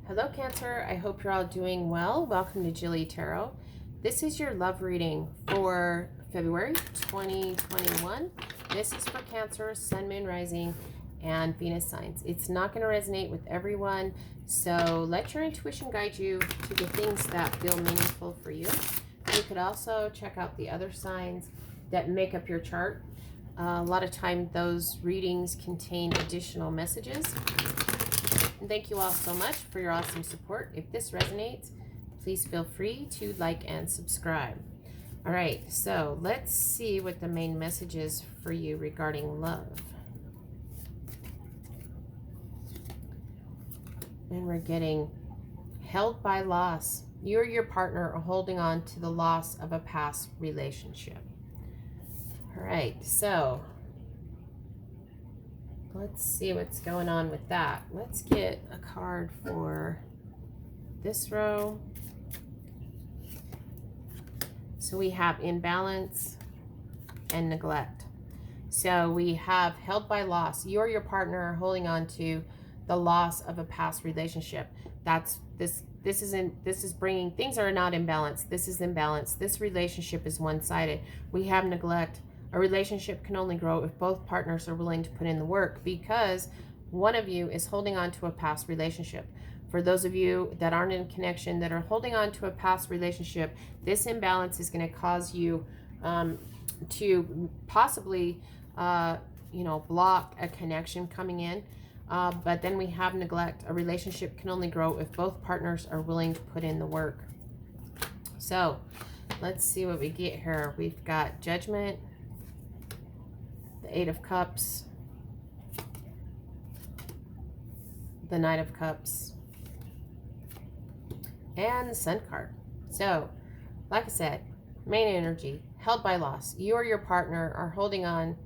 Hello, Cancer. I hope you're all doing well. Welcome to JilleTarot. This is your love reading for February 2021. This is for Cancer, Sun, Moon, Rising, and Venus signs. It's not going to resonate with everyone, so let your intuition guide you to the things that feel meaningful for you. You could also check out the other signs that make up your chart. A lot of time those readings contain additional messages. And thank you all so much for your awesome support. If this resonates, please feel free to like and subscribe. All right, so let's see what the main message is for you regarding love. And we're getting held by loss. You or your partner are holding on to the loss of a past relationship. All right, so let's see what's going on with that. Let's get a card for this row. So we have imbalance and neglect. So we have held by loss. You or your partner are holding on to the loss of a past relationship. That's this is bringing, things are not in balance. This is imbalance. This relationship is one-sided. We have neglect. A relationship can only grow if both partners are willing to put in the work, because one of you is holding on to a past relationship. For those of you that aren't in connection, that are holding on to a past relationship, this imbalance is going to cause you to possibly, block a connection coming in. But then we have neglect. A relationship can only grow if both partners are willing to put in the work. So let's see what we get here. We've got Judgment, the Eight of Cups, the Knight of Cups, and the Sun card. So, like I said, main energy, held by loss. You or your partner are holding on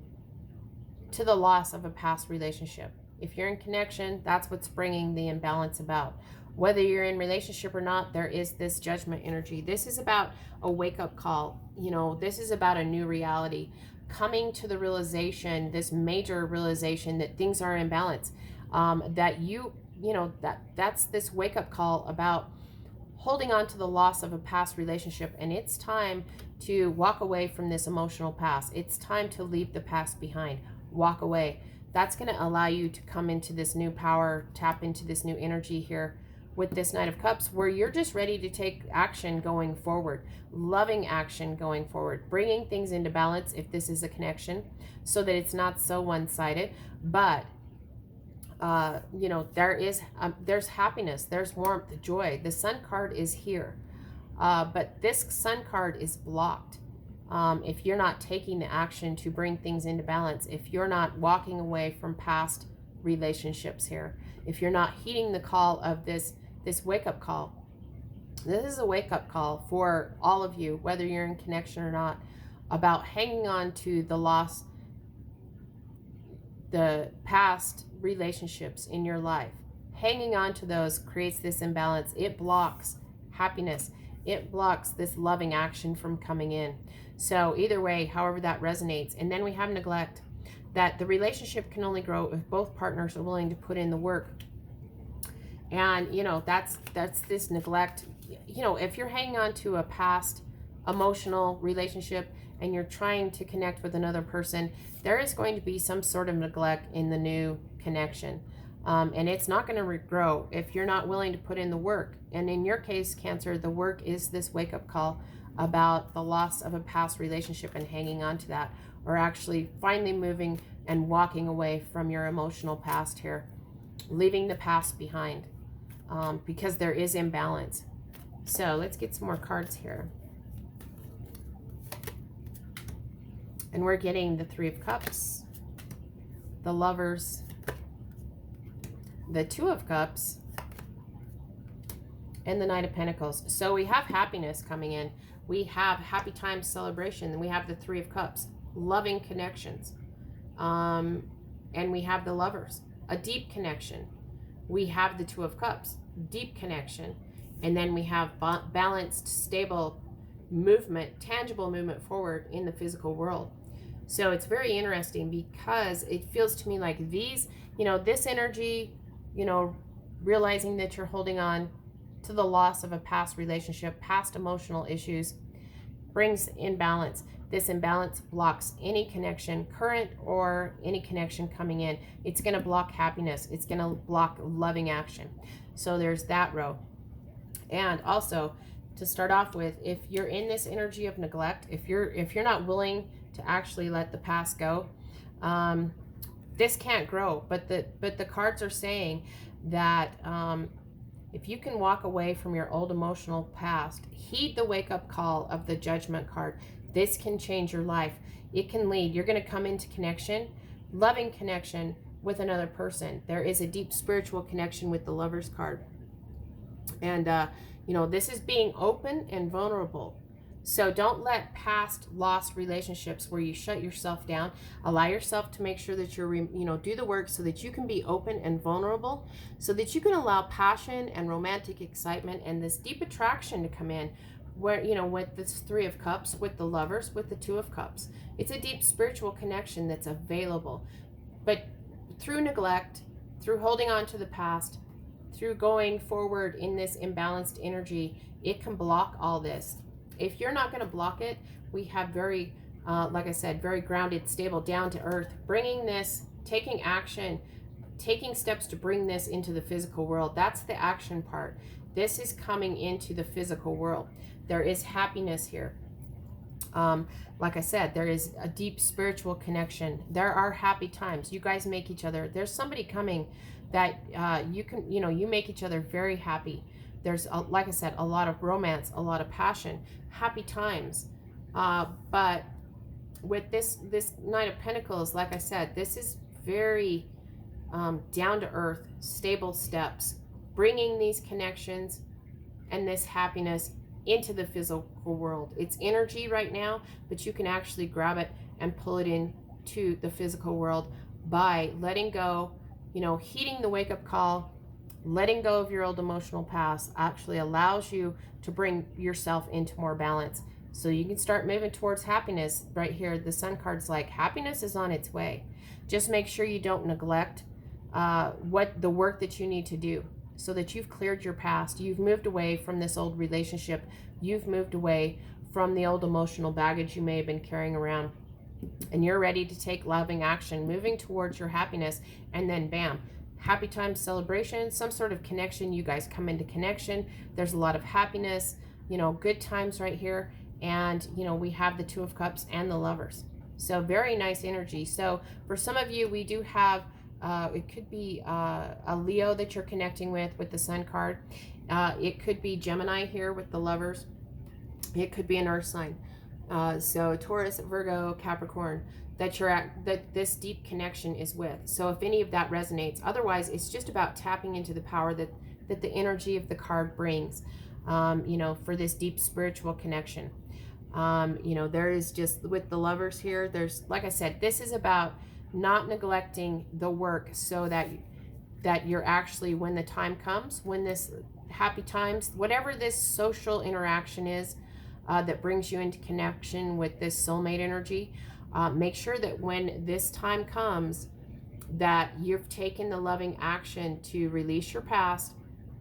to the loss of a past relationship. If you're in connection, that's what's bringing the imbalance about. Whether you're in relationship or not, there is this Judgment energy. This is about a wake-up call. This is about a new reality. Coming to the realization, this major realization that things are in balance. That's this wake-up call about holding on to the loss of a past relationship. And it's time to walk away from this emotional past. It's time to leave the past behind. Walk away. That's going to allow you to come into this new power, tap into this new energy here with this Knight of Cups, where you're just ready to take action going forward, loving action going forward, bringing things into balance if this is a connection, so that it's not so one-sided. But there's happiness, there's warmth, joy. The Sun card is here, but this Sun card is blocked. If you're not taking the action to bring things into balance, if you're not walking away from past relationships here, if you're not heeding the call of this wake-up call. This is a wake-up call for all of you, whether you're in connection or not, about hanging on to the past relationships in your life. Hanging on to those creates this imbalance. It blocks happiness. It blocks this loving action from coming in. So either way, however that resonates. And then we have neglect, that the relationship can only grow if both partners are willing to put in the work. And that's this neglect. If you're hanging on to a past emotional relationship and you're trying to connect with another person, there is going to be some sort of neglect in the new connection. And it's not going to grow if you're not willing to put in the work. And in your case, Cancer, the work is this wake-up call about the loss of a past relationship and hanging on to that, or actually finally moving and walking away from your emotional past here, leaving the past behind, because there is imbalance. So let's get some more cards here. And we're getting the Three of Cups, the Lovers, the Two of Cups, and the Knight of Pentacles. So we have happiness coming in. We have happy times, celebration. And we have the Three of Cups, loving connections. And we have the Lovers, a deep connection. We have the Two of Cups, deep connection. And then we have balanced, stable movement, tangible movement forward in the physical world. So it's very interesting because it feels to me like these, this energy, realizing that you're holding on to the loss of a past relationship, past emotional issues, brings imbalance. This imbalance blocks any connection, current or any connection coming in. It's going to block happiness. It's going to block loving action. So there's that row. And also, to start off with, if you're in this energy of neglect, if you're not willing to actually let the past go, this can't grow. But the cards are saying that if you can walk away from your old emotional past, heed the wake-up call of the Judgment card. This can change your life. It can lead. You're going to come into connection, loving connection with another person. There is a deep spiritual connection with the Lovers card. And, you know, this is being open and vulnerable. So don't let past lost relationships where you shut yourself down. Allow yourself to make sure that you're, do the work so that you can be open and vulnerable, so that you can allow passion and romantic excitement and this deep attraction to come in, where, with this Three of Cups, with the Lovers, with the Two of Cups. It's a deep spiritual connection that's available. But through neglect, through holding on to the past, through going forward in this imbalanced energy, it can block all this. If you're not going to block it, we have very, like I said, very grounded, stable, down to earth, bringing this, taking action, taking steps to bring this into the physical world. That's the action part. This is coming into the physical world. There is happiness here. Like I said, there is a deep spiritual connection. There are happy times. You guys make each other. There's somebody coming that you make each other very happy. There's, like I said, a lot of romance, a lot of passion, happy times. But with this Knight of Pentacles, like I said, this is very down to earth, stable steps, bringing these connections and this happiness into the physical world. It's energy right now, but you can actually grab it and pull it into the physical world by letting go, heeding the wake-up call. Letting go of your old emotional past actually allows you to bring yourself into more balance, so you can start moving towards happiness. Right here, the Sun card's like, happiness is on its way. Just make sure you don't neglect what the work that you need to do, so that you've cleared your past. You've moved away from this old relationship. You've moved away from the old emotional baggage you may have been carrying around, and you're ready to take loving action, moving towards your happiness. And then bam, happy time, celebration, some sort of connection. You guys come into connection. There's a lot of happiness, good times right here. And, we have the Two of Cups and the Lovers. So very nice energy. So for some of you, we do have, it could be a Leo that you're connecting with the Sun card. It could be Gemini here with the Lovers. It could be an Earth sign. So Taurus, Virgo, Capricorn, that this deep connection is with. So if any of that resonates, otherwise it's just about tapping into the power that the energy of the card brings, for this deep spiritual connection. There is just, with the Lovers here, there's, like I said, this is about not neglecting the work, so that you're actually, when the time comes, when this happy times, whatever this social interaction is, that brings you into connection with this soulmate energy, make sure that when this time comes, that you've taken the loving action to release your past,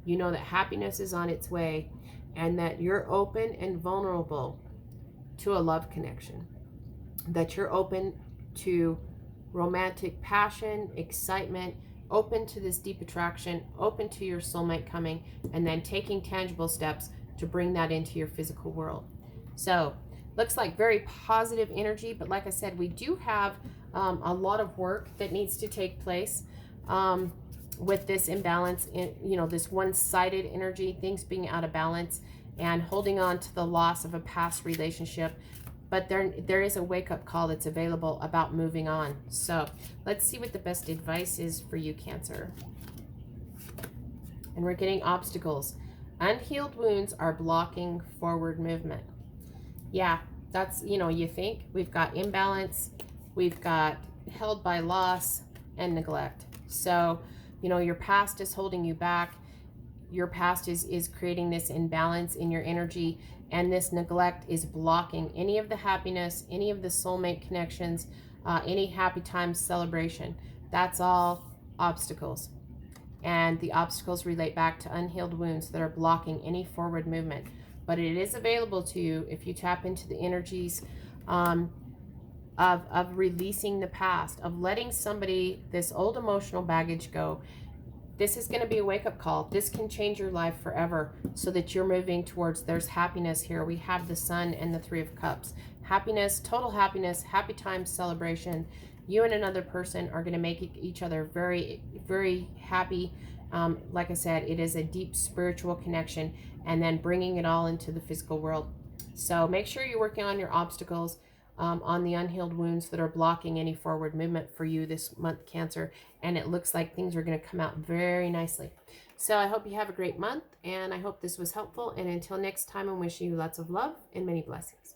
that happiness is on its way, and that you're open and vulnerable to a love connection, that you're open to romantic passion, excitement, open to this deep attraction, open to your soulmate coming, and then taking tangible steps to bring that into your physical world. So looks like very positive energy, but like I said, we do have a lot of work that needs to take place with this imbalance, this one-sided energy, things being out of balance and holding on to the loss of a past relationship. But there is a wake-up call that's available about moving on. So let's see what the best advice is for you, Cancer. And we're getting obstacles. Unhealed wounds are blocking forward movement. Yeah, that's, you think we've got imbalance, we've got held by loss and neglect. So, your past is holding you back. Your past is creating this imbalance in your energy, and this neglect is blocking any of the happiness, any of the soulmate connections, any happy times celebration. That's all obstacles. And the obstacles relate back to unhealed wounds that are blocking any forward movement. But it is available to you if you tap into the energies of releasing the past, of letting somebody, this old emotional baggage go. This is going to be a wake-up call. This can change your life forever so that you're moving towards, there's happiness here. We have the Sun and the Three of Cups. Happiness, total happiness, happy times, celebration. You and another person are going to make each other very, very happy. Like I said, it is a deep spiritual connection, and then bringing it all into the physical world. So make sure you're working on your obstacles, on the unhealed wounds that are blocking any forward movement for you this month, Cancer. And it looks like things are going to come out very nicely. So I hope you have a great month, and I hope this was helpful. And until next time, I'm wishing you lots of love and many blessings.